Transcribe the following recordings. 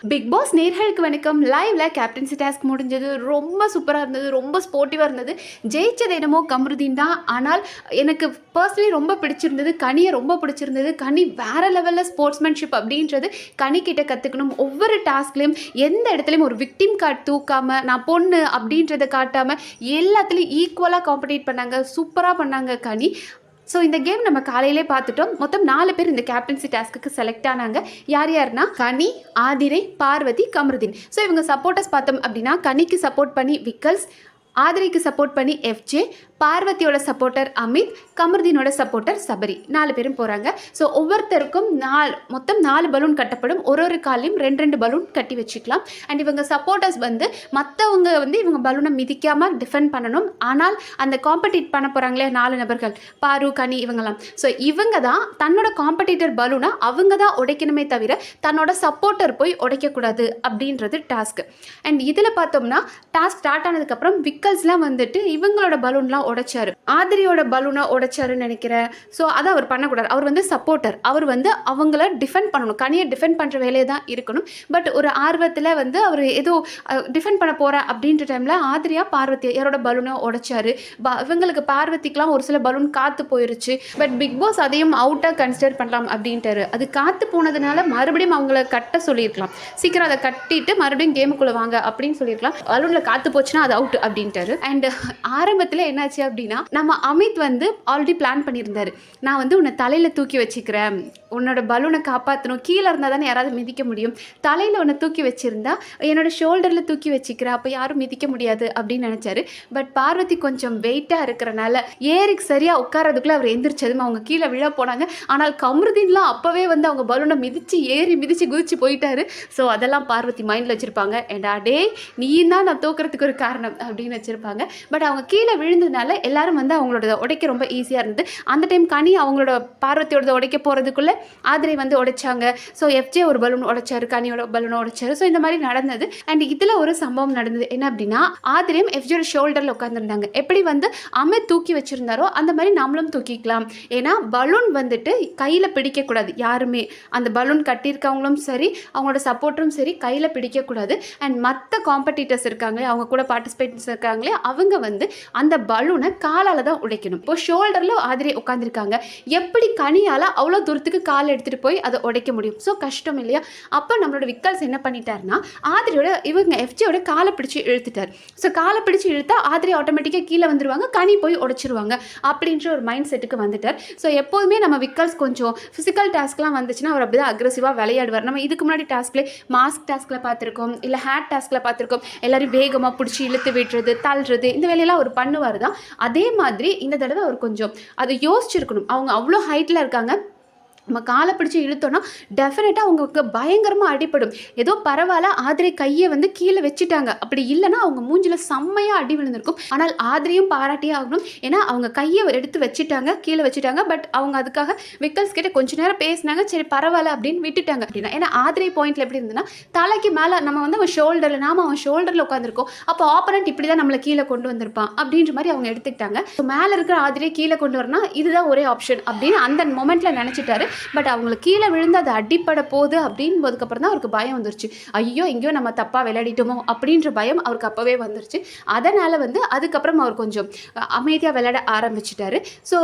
Big pass நேர்களுக்கு வணக்கம். லைவ்ல கேப்டன்சி டாஸ்க் முடிஞ்சது. ரொம்ப சூப்பராக இருந்தது, ரொம்ப ஸ்போர்ட்டிவாக இருந்தது. ஜெயிச்சது என்னமோ கமருதீன் தான். ஆனால் எனக்கு பர்சனலி ரொம்ப பிடிச்சிருந்தது. கனியை ரொம்ப பிடிச்சிருந்தது. கனி வேற லெவலில் ஸ்போர்ட்ஸ்மேன்ஷிப் அப்படின்றது கனி கிட்ட கற்றுக்கணும். ஒவ்வொரு டாஸ்க்லையும் எந்த இடத்துலையும் ஒரு விக்டிம் கார்டு தூக்காமல், நான் பொண்ணு அப்படின்றத காட்டாமல் எல்லாத்துலேயும் ஈக்குவலாக காம்படிட் பண்ணாங்க. சூப்பராக பண்ணாங்க கனி. ஸோ இந்த கேம் நம்ம காலையிலே பார்த்துட்டோம். மொத்தம் 4 பேர் இந்த கேப்டன்சி டாஸ்க்கு செலக்ட் ஆனாங்க. யார் யாருன்னா கனி, ஆதிரை, பார்வதி, கமருதீன். ஸோ இவங்க சப்போர்ட்டர்ஸ் பார்த்தோம் அப்படின்னா கனிக்கு சப்போர்ட் பண்ணி விக்கல்ஸ், ஆதிரைக்கு சப்போர்ட் பண்ணி எஃப்ஜே, பார்வதியோட சப்போர்ட்டர் அமித், கமருதீனோட சப்போர்ட்டர் சபரி. 4 பேரும் போகிறாங்க. ஸோ ஒவ்வொருத்தருக்கும் மொத்தம் 4 பலூன் கட்டப்படும். ஒரு காலையும் 2 பலூன் கட்டி வச்சுக்கலாம். அண்ட் இவங்க சப்போர்ட்டர்ஸ் மற்றவங்க இவங்க பலூனை மிதிக்காமல் டிஃபெண்ட் பண்ணணும். ஆனால் அந்த காம்படிட் பண்ண போகிறாங்களே 4 நபர்கள், பாரு, கனி, இவங்கெல்லாம். ஸோ இவங்க தான் தன்னோட காம்படிட்டர் பலூனை அவங்க தான் உடைக்கணுமே தவிர தன்னோட சப்போர்ட்டர் போய் உடைக்கக்கூடாது அப்படின்றது டாஸ்க். அண்ட் இதில் பார்த்தோம்னா டாஸ்க் ஸ்டார்ட் ஆனதுக்கப்புறம் விக்கல்ஸ்லாம் இவங்களோட பலூன்லாம் உடைச்சாரு. ஆதிரியோட பலூனை உடைச்சாருன்னு நினைக்கிறேன். ஸோ அதை அவர் பண்ணக்கூடாது. அவர் சப்போர்ட்டர். அவர் அவங்கள டிஃபெண்ட் பண்ணணும். கனியை டிஃபெண்ட் பண்ணுற வேலையை தான் இருக்கணும். பட் ஒரு ஆர்வத்தில் அவர் ஏதோ டிஃபெண்ட் பண்ண போகிறேன் அப்படின்ற டைமில் ஆதிரியா பார்வதி யாரோட பலூனை உடைச்சாரு. இவங்களுக்கு பார்வதிக்கெலாம் ஒரு சில பலூன் காற்று போயிருச்சு. பட் பிக் பாஸ் அதையும் அவுட்டாக கன்சிடர் பண்ணலாம் அப்படின்ட்டாரு. அது காற்று போனதுனால மறுபடியும் அவங்கள கட்ட சொல்லியிருக்கலாம். சீக்கிரம் அதை கட்டிட்டு மறுபடியும் கேமுக்குள்ளே வாங்க அப்படின்னு சொல்லியிருக்கலாம். பலூனில் காற்று போச்சுன்னா அது அவுட் அப்படின்ட்டாரு. அண்ட் ஆரம்பத்தில் என்னாச்சு அப்படின்னா நம்ம அமித் ஆல்ரெடி பிளான் பண்ணியிருந்தாரு. நான் உன்னை தலையில் தூக்கி வச்சுக்கிறேன், உன்னோட பலூனை காப்பாற்றணும், கீழே இருந்தால் தானே யாராவது மிதிக்க முடியும், தலையில் உன்னை தூக்கி வச்சுருந்தா என்னோட ஷோல்டரில் தூக்கி வச்சுக்கிறேன், அப்போ யாரும் மிதிக்க முடியாது அப்படின்னு நினச்சாரு. பட் பார்வதி கொஞ்சம் வெயிட்டாக இருக்கிறனால ஏரிக்கு சரியாக உட்காரதுக்குள்ளே அவர் எந்திரிச்சதும் அவங்க கீழே விழ போனாங்க. ஆனால் கமருதீன்லாம் அப்போவே அவங்க பலூனை மிதித்து குதிச்சு போயிட்டாரு. ஸோ அதெல்லாம் பார்வதி மைண்டில் வச்சுருப்பாங்க. ஏண்டா டே நீ தான் நான் தோக்கிறதுக்கு ஒரு காரணம் அப்படின்னு வச்சுருப்பாங்க. பட் அவங்க கீழே விழுந்ததுனால எல்லாரும் அவங்களோட உடைக்க ரொம்ப ஈஸியாக இருந்தது. அந்த டைம் கனி அவங்களோட பார்வதியோட உடைக்க போகிறதுக்குள்ளே ஆதிரை உடைச்சாங்க. ஸோ எஃப்ஜே ஒரு பலூன் உடைச்சாரு, கனியோட பலூனை உடைச்சாரு. ஸோ இந்த மாதிரி நடந்தது. அண்ட் இதில் ஒரு சம்பவம் நடந்தது. என்ன அப்படின்னா ஆதிரையும் எஃப்ஜியோட ஷோல்டரில் உட்காந்துருந்தாங்க. எப்படி அமித் தூக்கி வச்சுருந்தாரோ அந்த மாதிரி நம்மளும் தூக்கிக்கலாம். ஏன்னா பலூன் கையில் பிடிக்கக்கூடாது. யாருமே அந்த பலூன் கட்டியிருக்கவங்களும் சரி அவங்களோட சப்போர்ட்டரும் சரி கையில் பிடிக்கக்கூடாது. அண்ட் மற்ற காம்படிட்டர்ஸ் இருக்காங்களே, அவங்க கூட பார்ட்டிசிபேட்ஸ் இருக்காங்களே, அவங்க அந்த பலூனை காலால் தான் உடைக்கணும். இப்போ ஷோல்டரில் ஆதிரை உட்காந்துருக்காங்க. எப்படி கனியால் அவ்வளோ தூரத்துக்கு கால் எடுத்துகிட்டு போய் அதை உடைக்க முடியும்? ஸோ கஷ்டம் இல்லையா? அப்போ நம்மளோட விக்கல்ஸ் என்ன பண்ணிட்டாருன்னா ஆதிரியோட எஃப்ஜியோட காலை பிடிச்சி இழுத்துட்டார். ஸோ காலை பிடிச்சி இழுத்தா ஆதிரி ஆட்டோமேட்டிக்காக கீழே வந்துடுவாங்க, கனி போய் உடைச்சிருவாங்க அப்படின்ற ஒரு மைண்ட் செட்டுக்கு வந்துட்டார். ஸோ எப்போதுமே நம்ம விக்கல்ஸ் கொஞ்சம் ஃபிசிக்கல் டாஸ்க்லாம் வந்துச்சுன்னா அவர் அப்படி தான் அக்ரெசிவாக விளையாடுவார். நம்ம இதுக்கு முன்னாடி டாஸ்க்லேயே மாஸ்க் டாஸ்கில் பார்த்துருக்கோம், இல்லை ஹேட் டாஸ்கில் பார்த்துருக்கோம். எல்லாரும் வேகமாக பிடிச்சி இழுத்து விடுறது, தள்ளுறது, இந்த வேலையெல்லாம் அவர் பண்ணுவார் தான். அதே மாதிரி இந்த தடவை அவர் கொஞ்சம் அதை யோசிச்சிருக்கணும். அவங்க அவ்வளோ ஹைட்டில் இருக்காங்க, நம்ம காலை பிடிச்சி இழுத்தோன்னா டெஃபினட்டாக அவங்களுக்கு பயங்கரமாக அடிப்படும். ஏதோ பரவாயில்ல ஆதிரை கையை கீழே வச்சுட்டாங்க, அப்படி இல்லைனா அவங்க மூஞ்சில் செம்மையாக அடி விழுந்திருக்கும். ஆனால் ஆதிரையும் பாராட்டியே ஆகணும். ஏன்னா அவங்க கையை எடுத்து வச்சுட்டாங்க, கீழே வச்சுட்டாங்க. பட் அவங்க அதுக்காக விக்கல்ஸ் கிட்ட கொஞ்ச நேரம் பேசினாங்க. சரி பரவாயில்ல அப்படின்னு விட்டுட்டாங்க. அப்படின்னா ஏன்னா ஆதிரை பாயிண்ட்ல எப்படி இருந்ததுன்னா தலைக்கு மேலே நம்ம அவன் ஷோல்டரில், அவன் ஷோல்டரில் உட்காந்துருக்கோம், அப்போ ஆப்போனன்ட் இப்படி தான் நம்மளை கீழே கொண்டு வந்திருப்பான் அப்படின்ற மாதிரி அவங்க எடுத்துக்கிட்டாங்க. மேலே இருக்கிற ஆதிரை கீழே கொண்டு வரனா இதுதான் ஒரே ஆப்ஷன் அப்படின்னு அந்த மொமெண்ட்ல நினச்சிட்டாரு. பட் அவங்களுக்கு கீழே விழுந்து அது அடிப்பட போகுது அப்படின்னு போதுக்கப்புறம் தான் அவருக்கு பயம் வந்துருச்சு. ஐயோ எங்கேயோ நம்ம தப்பாக விளையாடிட்டோமோ அப்படின்ற பயம் அவருக்கு அப்போவே வந்துருச்சு. அதனால் அதுக்கப்புறம் அவர் கொஞ்சம் அமைதியாக விளையாட ஆரம்பிச்சிட்டாரு. ஸோ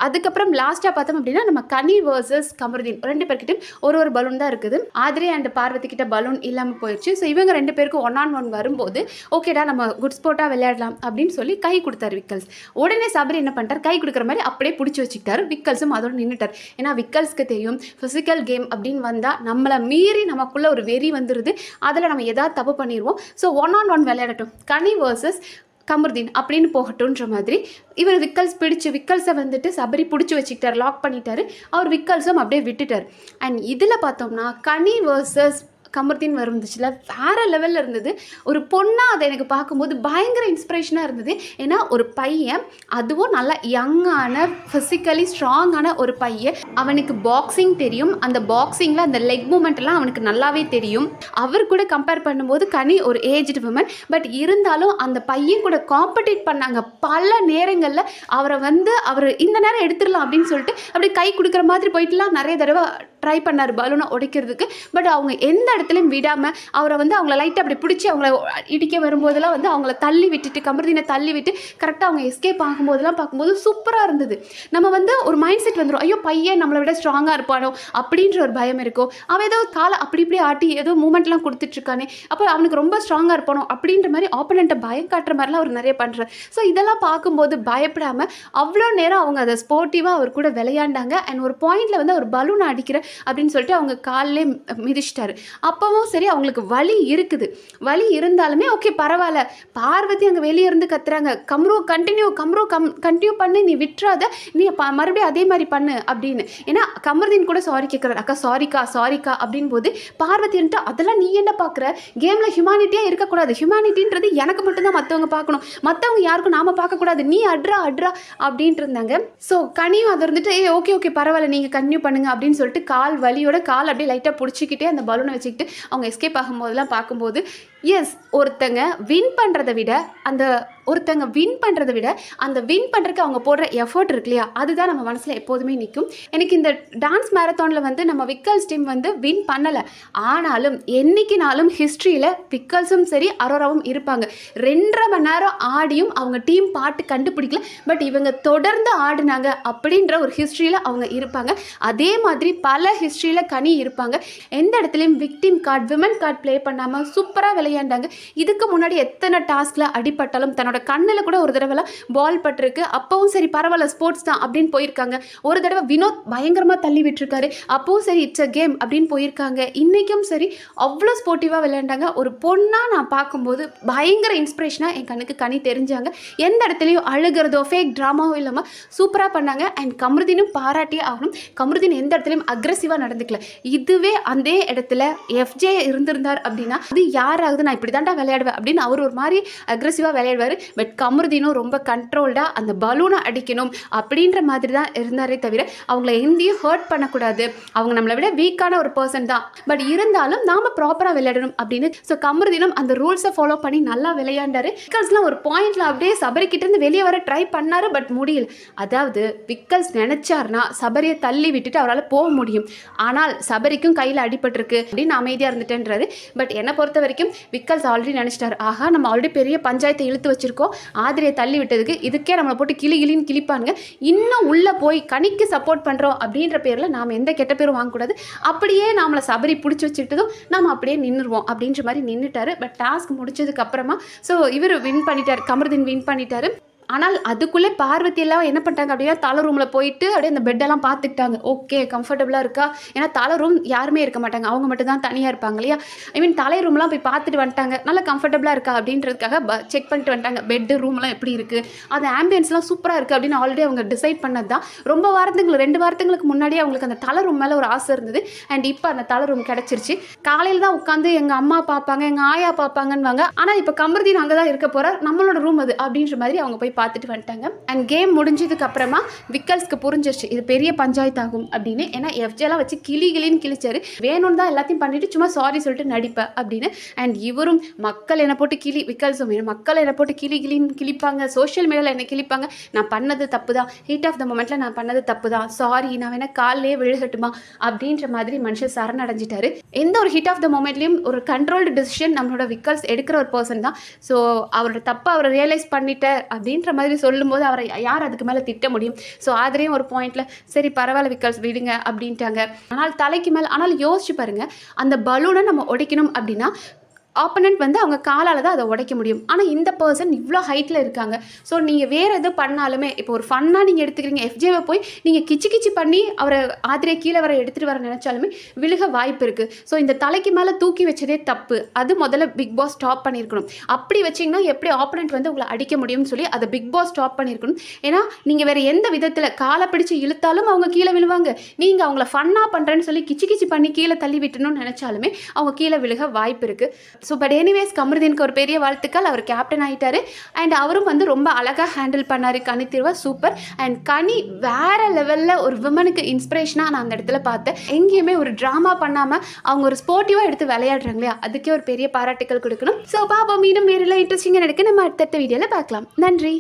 அதுக்கப்புறம் லாஸ்ட்டாக பார்த்தோம் அப்படின்னா நம்ம கனி வர்சஸ் கமருதீன் 2 பேர்கிட்டையும் ஒரு பலூன் தான் இருக்குது. ஆதிரை அண்ட் பார்வதி கிட்ட பலூன் இல்லாமல் போயிடுச்சு. ஸோ இவங்க 2 பேருக்கும் 1-on-1 வரும்போது ஓகேடா நம்ம குட் ஸ்போர்ட்டாக விளையாடலாம் அப்படின்னு சொல்லி கை கொடுத்தாரு விக்கல்ஸ். உடனே சபரி என்ன பண்ணிட்டார், கை கொடுக்குற மாதிரி அப்படியே பிடிச்சி வச்சுக்கிட்டாரு. விக்கல்ஸும் அதோட நின்றுட்டார். ஏன்னா விக்கல்ஸ்க்கு தெரியும் ஃபிசிக்கல் கேம் அப்படின்னு வந்தால் நம்மளை மீறி நமக்குள்ள ஒரு வெறி வந்துடுது, அதில் நம்ம எதாவது தப்பு பண்ணிடுவோம். ஸோ 1-on-1 விளையாடட்டும், கனி வர்சஸ் கமருதீன் அப்படின்னு போகட்டும்ன்ற மாதிரி இவர் விக்கல்ஸை சபரி பிடிச்சி வச்சுக்கிட்டார், லாக் பண்ணிட்டாரு. அவர் விக்கல்ஸும் அப்படியே விட்டுட்டார். அண்ட் இதில் பார்த்தோம்னா கனி வர்சஸ் கமருதீன் வருந்துச்சுல வேறு லெவலில் இருந்தது. ஒரு பொண்ணாக அதை எனக்கு பார்க்கும்போது பயங்கர இன்ஸ்பிரேஷனாக இருந்தது. ஏன்னா ஒரு பையன், அதுவும் நல்லா யங்கான ஃபிசிக்கலி ஸ்ட்ராங்கான ஒரு பையன், அவனுக்கு பாக்ஸிங் தெரியும். அந்த பாக்ஸிங்கில் அந்த லெக் மூமெண்ட்லாம் அவனுக்கு நல்லாவே தெரியும். அவர் கூட கம்பேர் பண்ணும்போது கனி ஒரு ஏஜ்டு விமன். பட் இருந்தாலும் அந்த பையன் கூட காம்படிட் பண்ணாங்க. பல நேரங்களில் அவரை அவர் இந்த நேரம் எடுத்துடலாம் அப்படின்னு சொல்லிட்டு அப்படி கை கொடுக்குற மாதிரி போயிட்டுலாம் நிறைய தடவை ட்ரை பண்ணார் பலூனை உடைக்கிறதுக்கு. பட் அவங்க எந்த இடத்துலையும் விடாமல் அவரை வந்து அவங்கள லைட்டாக அப்படி பிடிச்சி அவங்கள இடிக்க வரும்போதெல்லாம் வந்து அவங்கள தள்ளி விட்டுட்டு கமருதீனை தள்ளி விட்டு கரெக்டாக அவங்க எஸ்கேப் ஆகும்போதெல்லாம் பார்க்கும்போது சூப்பராக இருந்தது. நம்ம வந்து ஒரு மைண்ட் செட் வந்துடும், ஐயோ பையன் நம்மளை விட ஸ்ட்ராங்காக இருப்பானோ அப்படின்ற ஒரு பயம் இருக்கும். அவன் ஏதோ காலை அப்படி இப்படி ஆட்டி ஏதோ மூமெண்ட்லாம் கொடுத்துட்ருக்கானே, அப்போ அவனுக்கு ரொம்ப ஸ்ட்ராங்காக இருப்பானோ அப்படின்ற மாதிரி ஆப்போனண்ட்டை பயம் காட்டுற மாதிரிலாம் அவர் நிறைய பண்ணுறார். ஸோ இதெல்லாம் பார்க்கும்போது பயப்படாமல் அவ்வளோ நேரம் அவங்க அதை ஸ்போர்ட்டிவாக அவர் கூட விளையாண்டாங்க. அண்ட் ஒரு பாயிண்டில் வந்து அவர் பலூனை அடிக்கிற அப்படின்னு சொல்லிட்டு அவங்க காலிலே மிதிச்சிட்டாரு. அப்பவும் சரி அவங்களுக்கு வலி இருக்குது. வலி இருந்தாலுமே ஓகே பரவாயில்ல, பார்வதி அங்கே வெளியே இருந்து கத்துறாங்க, கம்ரு கண்டினியூ பண்ணு, நீ விட்டுறாத, நீ மறுபடியும் அதே மாதிரி பண்ணு அப்படின்னு. ஏன்னா கமருதீன் கூட சாரி கேட்குறாரு, அக்கா சாரிக்கா அப்படின் போது பார்வதி வந்துட்டு அதெல்லாம் நீ என்ன பார்க்குற, கேமில் ஹியூமானிட்டியாக இருக்கக்கூடாது, ஹியூமானிட்டின்றது எனக்கு மட்டும்தான் மற்றவங்க பார்க்கணும், மற்றவங்க யாருக்கும் நாம பார்க்கக்கூடாது, நீ அட்ரா அப்படின்ட்டு இருந்தாங்க. ஸோ கனியும் அதை இருந்துட்டு ஓகே பரவாயில்ல நீங்கள் கன்டினியூ பண்ணுங்க அப்படின்னு சொல்லிட்டு கால் வலியோட கால் அப்படியே லைட்டாக பிடிச்சிக்கிட்டே அந்த பலூனை வச்சுக்கிட்டு அவங்க எஸ்கேப் ஆகும்போதெல்லாம் பார்க்கும்போது எஸ் ஒருத்தங்க வின் பண்ணுறதை விட அந்த வின் பண்ணுறதுக்கு அவங்க போடுற எஃபர்ட் இருக்கு இல்லையா, அதுதான் நம்ம மனசில் எப்போதுமே நிற்கும். எனக்கு இந்த டான்ஸ் மேரத்தானில் வந்து நம்ம விக்கல்ஸ் டீம் வந்து வின் பண்ணலை, ஆனாலும் என்னைக்குனாலும் ஹிஸ்ட்ரியில் விக்கல்ஸும் சரி அரோராவும் இருப்பாங்க. 2.5 மணி நேரம் ஆடியும் அவங்க டீம் பாட்டு கண்டுபிடிக்கல, பட் இவங்க தொடர்ந்து ஆடினாங்க அப்படின்ற ஒரு ஹிஸ்ட்ரியில் அவங்க இருப்பாங்க. அதே மாதிரி பல ஹிஸ்ட்ரியில் கனி இருப்பாங்க. எந்த இடத்துலையும் victim card women card play பண்ணாமல் சூப்பராக விளையாண்டாங்க. இதுக்கு முன்னாடி எத்தனை டாஸ்கில் அடிபட்டாலும் தன்னோட கண்ணில் கூட ஒரு தடவை பால் பட்டிருக்கு, அப்பவும் சரி பரவாயில்ல ஸ்போர்ட்ஸ் தான் அப்படின்னு போயிருக்காங்க. ஒரு தடவை வினோத் பயங்கரமாக தள்ளி விட்டுருக்காரு, அப்பவும் சரி இட்ஸ் அ கேம் அப்படின்னு போயிருக்காங்க. இன்றைக்கும் சரி அவ்வளோ ஸ்போர்ட்டிவாக விளையாண்டாங்க. ஒரு பொண்ணாக நான் பார்க்கும்போது பயங்கர இன்ஸ்பிரேஷனாக என் கண்ணுக்கு கனி தெரிஞ்சாங்க. எந்த இடத்துலையும் அழுகிறதோ ஃபேக் ட்ராமாவோ இல்லாமல் சூப்பராக பண்ணாங்க. அண்ட் கமருதீனும் பாராட்டியே ஆகணும். கமருதீன் எந்த இடத்துலையும் அக்ரெசிவாக நடந்துக்கல. இதுவே அந்த இடத்துல எஃப்ஜே இருந்திருந்தார் அப்படின்னா அது யாராவது நான் இப்படி தாண்டா விளையாடுவேன் அப்படின்னு அவர் ஒரு மாதிரி அக்ரெசிவாக விளையாடுவார். பட் கமருதீனும் ரொம்ப கண்ட்ரோல்டாக அந்த பலூனை அடிக்கணும் அப்படின்ற மாதிரி தான் இருந்தாரே தவிர அவங்கள எந்தையும் ஹர்ட் பண்ணக்கூடாது, அவங்க நம்மளை விட வீக்கான ஒரு பர்சன் தான், பட் இருந்தாலும் நாம ப்ராப்பராக விளையாடணும் அப்படின்னு. ஸோ கமருதீனும் அந்த ரூல்ஸை ஃபாலோ பண்ணி நல்லா விளையாண்டாரு. விக்கல்ஸ்லாம் ஒரு பாயிண்ட்ல அப்படியே சபரிக்கிட்ட இருந்து வெளியே வர ட்ரை பண்ணாரு, பட் முடியல. அதாவது விக்கல்ஸ் நினைச்சார்னா சபரியை தள்ளி விட்டுட்டு அவரால் போக முடியும், ஆனால் சபரிக்கும் கையில் அடிபட்டிருக்கு அப்படின்னு அமைதியாக இருந்துட்டேன்றாரு. பட் என்னை பொறுத்த வரைக்கும் விக்கல்ஸ் ஆல்ரெடி நினைச்சிட்டாரு, ஆஹா நம்ம ஆல்ரெடி பெரிய பஞ்சாயத்தை இழுத்து வச்சிருக்கோம், ஆதிரியை தள்ளி விட்டதுக்கு இதுக்கே நம்மளை போட்டு கிளின்னு கிளிப்பாங்க, இன்னும் உள்ளே போய் கனிக்கு சப்போர்ட் பண்ணுறோம் அப்படின்ற பேரில் நாம் எந்த கெட்ட பேரும் வாங்கக்கூடாது, அப்படியே நம்மளை சபரி பிடிச்சி வச்சுக்கிட்டதும் நம்ம அப்படியே நின்றுடுவோம் அப்படின்ற மாதிரி நின்றுட்டாரு. பட் டாஸ்க் முடிச்சதுக்கு அப்புறமா ஸோ இவர் வின் பண்ணிட்டார், கமருதீன் வின் பண்ணிட்டாரு. ஆனால் அதுக்குள்ளே பார்வதி எல்லாம் என்ன பண்ணிட்டாங்க அப்படின்னா தலை ரூமில் போயிட்டு அப்படியே அந்த பெட்டெல்லாம் பார்த்துக்கிட்டாங்க, ஓகே கம்ஃபர்டபுளாக இருக்கா, ஏன்னா தலை ரூம் யாருமே இருக்க மாட்டாங்க, அவங்க மட்டும் தான் தனியாக இருப்பாங்க இல்லையா. ஐ மீன் தலை ரூம்லாம் போய் பார்த்துட்டு வந்துட்டாங்க, நல்லா கம்ஃபர்டபுளாக இருக்கா அப்படின்றதுக்காக செக் பண்ணிட்டு வந்துட்டாங்க, பெட்டு ரூம்லாம் எப்படி இருக்குது, அது ஆம்பியன்ஸ்லாம் சூப்பராக இருக்குது அப்படின்னு ஆல்ரெடி அவங்க டிசைட் பண்ணது தான். ரொம்ப 2 வாரத்துங்களுக்கு முன்னாடியே அவங்களுக்கு அந்த தலை ரூம் மேலே ஒரு ஆசை இருந்தது. அண்ட் இப்போ அந்த தலை ரூம் கிடச்சிருச்சு. காலையில் தான் உட்காந்து எங்கள் அம்மா பார்ப்பாங்க, எங்கள் ஆயா பார்ப்பாங்கன்னு, ஆனால் இப்போ கமருதீன் அங்கே தான் இருக்க போகிறார், நம்மளோட ரூம் அது அப்படின்ற மாதிரி அவங்க போய் பார்த்துட்டு வந்துட்டாங்க. அண்ட் கேம் முடிஞ்சதுக்கு அப்புறமா விக்கல்ஸ்க்கு புரிஞ்சிருச்சு இது பெரிய பஞ்சாயத்து ஆகும் அப்படின்னு. ஏன்னா எஃப்ஜேலாம் வச்சு கிளின்னு கிழிச்சாரு, வேணும்னு தான் எல்லாத்தையும் பண்ணிட்டு சும்மா சாரி சொல்லிட்டு நடிப்பேன் அப்படின்னு. அண்ட் இவரும் மக்கள் என்னை போட்டு விக்கல்ஸும் மக்கள் என்னை போட்டு கிளின்னு கிழிப்பாங்க, சோஷியல் மீடியாவில் என்ன கிழிப்பாங்க, நான் பண்ணது தப்பு தான், ஹீட் ஆஃப் த மொமெண்ட்டில் நான் பண்ணது தப்பு தான், சாரி நான் வேணா காலிலே விழுகட்டுமா அப்படின்ற மாதிரி மனுஷன் சரணடைஞ்சிட்டாரு. எந்த ஒரு ஹீட் ஆஃப் த மொமெண்ட்லேயும் ஒரு கண்ட்ரோல்டு டிசிஷன் நம்மளோட விக்கல்ஸ் எடுக்கிற ஒரு பர்சன் தான். ஸோ அவரோட தப்பை அவரை ரியலைஸ் பண்ணிட்டேன் அப்படின்ற மாதிரி சொல்லும்போது அவரை யார் அதுக்கு மேலே திட்ட முடியும். ஸோ அதுலேயும் ஒரு பாயிண்டில் சரி பரவாயில்ல விக்கல்ஸ் விடுங்க அப்படின்ட்டாங்க. ஆனால் தலைக்கு மேலே ஆனால் யோசிச்சு பாருங்கள், அந்த பலூனை நம்ம உடைக்கணும் அப்படின்னா ஆப்பனண்ட் வந்து அவங்க காலால் தான் அதை உடைக்க முடியும். ஆனால் இந்த பர்சன் இவ்வளோ ஹைட்டில் இருக்காங்க. ஸோ நீங்கள் வேறு எது பண்ணாலுமே இப்போ ஒரு ஃபன்னாக நீங்கள் எடுத்துக்கிறீங்க, எஃப்ஜேவை போய் நீங்கள் கிச்சு பண்ணி அவரை ஆதிரியை கீழே வர எடுத்துகிட்டு வர நினச்சாலுமே விழுக வாய்ப்பு இருக்குது. ஸோ இந்த தலைக்கு மேலே தூக்கி வச்சதே தப்பு, அது முதல்ல பிக் பாஸ் ஸ்டாப் பண்ணியிருக்கணும். அப்படி வச்சிங்கன்னா எப்படி ஆப்பனண்ட் வந்து உங்களை அடிக்க முடியும்னு சொல்லி அதை பிக் பாஸ் ஸ்டாப் பண்ணியிருக்கணும். ஏன்னா நீங்கள் வேறு எந்த விதத்தில் காலை பிடிச்சி இழுத்தாலும் அவங்க கீழே விழுவாங்க, நீங்கள் அவங்கள ஃபன்னாக பண்ணுறேன்னு சொல்லி கிச்சு பண்ணி கீழே தள்ளி விட்டணும்னு நினச்சாலுமே அவங்க கீழே விழுக வாய்ப்பு இருக்குது. ஸோ பட் எனிவேஸ் கமருதீனுக்கு ஒரு பெரிய வாழ்த்துக்கள், அவர் கேப்டன் ஆகிட்டார். அண்ட் அவரும் வந்து ரொம்ப அழகாக ஹேண்டில் பண்ணார் கனி திருவா, சூப்பர். அண்ட் கனி வேறு லெவலில் ஒரு விமனுக்கு இன்ஸ்பிரேஷனாக நான் அந்த இடத்துல பார்த்தேன். எங்கேயுமே ஒரு ட்ராமா பண்ணாமல் அவங்க ஒரு ஸ்போர்ட்டிவாக எடுத்து விளையாடுறாங்க இல்லையா, அதுக்கே ஒரு பெரிய பாராட்டுக்கள் கொடுக்கணும். ஸோ பாப்பா மீண்டும் வேறு இன்ட்ரெஸ்டிங்காக நடக்க நம்ம அடுத்த வீடியோவில் பார்க்கலாம். நன்றி.